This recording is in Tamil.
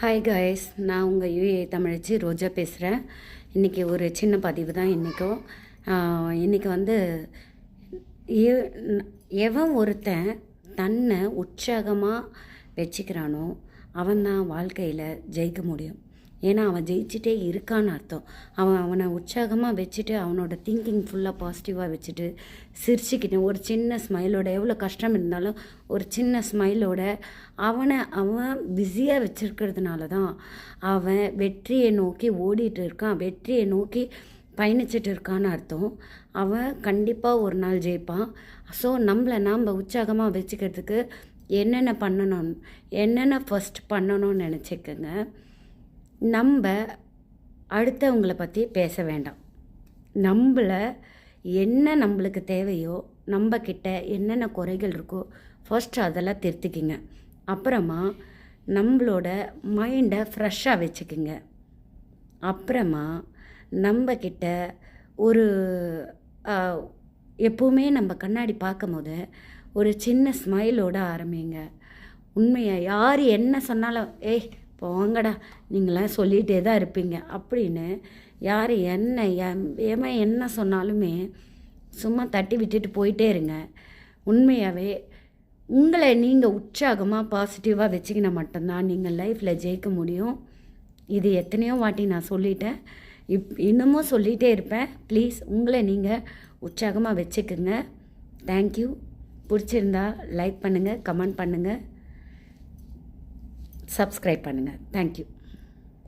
ஹாய் காய்ஸ், நான் உங்கள் யூஏ தமிழச்சி ரோஜா பேசுகிறேன். இன்றைக்கி ஒரு சின்ன பதிவு தான். இன்றைக்கி வந்து எவன் ஒருத்தன் தன்னை உற்சாகமாக வச்சுக்கிறானோ அவன் தான் வாழ்க்கையில் ஜெயிக்க முடியும். ஏன்னா அவன் ஜெயிச்சுட்டே இருக்கான்னு அர்த்தம். அவனை உற்சாகமாக வச்சுட்டு அவனோட திங்கிங் ஃபுல்லாக பாசிட்டிவாக வச்சுட்டு சிரிச்சுக்கிட்டு ஒரு சின்ன ஸ்மைலோட, எவ்வளோ கஷ்டம் இருந்தாலும் ஒரு சின்ன ஸ்மைலோட அவன் பிஸியாக வச்சுருக்கிறதுனால தான் அவன் வெற்றியை நோக்கி ஓடிட்டு இருக்கான், வெற்றியை நோக்கி பயணிச்சுட்டு இருக்கான்னு அர்த்தம். அவன் கண்டிப்பாக ஒரு நாள் ஜெயிப்பான். ஸோ நாம் உற்சாகமாக வச்சுக்கிறதுக்கு என்னென்ன ஃபஸ்ட் பண்ணணும்னு நினச்சிக்கோங்க. நம்ம அடுத்தவங்களை பற்றி பேச வேண்டாம். நம்மளுக்கு தேவையோ, நம்மக்கிட்ட என்னென்ன குறைகள் இருக்கோ ஃபஸ்ட்டு அதெல்லாம் திருத்திக்கிங்க. அப்புறமா நம்மளோட மைண்டை ஃப்ரெஷ்ஷாக வச்சுக்கிங்க. அப்புறமா நம்மக்கிட்ட ஒரு எப்போவுமே நம்ம கண்ணாடி பார்க்கும் போது ஒரு சின்ன ஸ்மைலோட ஆரம்பிங்க. உண்மையாக யார் என்ன சொன்னாலும் போங்கடா நீங்களாம் சொல்லிகிட்டே தான் இருப்பீங்க அப்படின்னு யார் என்ன சொன்னாலுமே சும்மா தட்டி விட்டுட்டு போயிட்டே இருங்க. உண்மையாகவே உங்களை நீங்கள் உற்சாகமாக பாசிட்டிவாக வச்சுக்கினா மட்டும்தான் நீங்கள் லைஃப்பில் ஜெயிக்க முடியும். இது எத்தனையோ வாட்டி நான் சொல்லிட்டேன், இன்னமும் சொல்லிகிட்டே இருப்பேன். ப்ளீஸ் உங்களை நீங்கள் உற்சாகமாக வச்சுக்குங்க. தேங்க்யூ. பிடிச்சிருந்தா லைக் பண்ணுங்கள், கமெண்ட் பண்ணுங்கள், சப்ஸ்கிரைப் பண்ணுங்கள். தேங்க்யூ.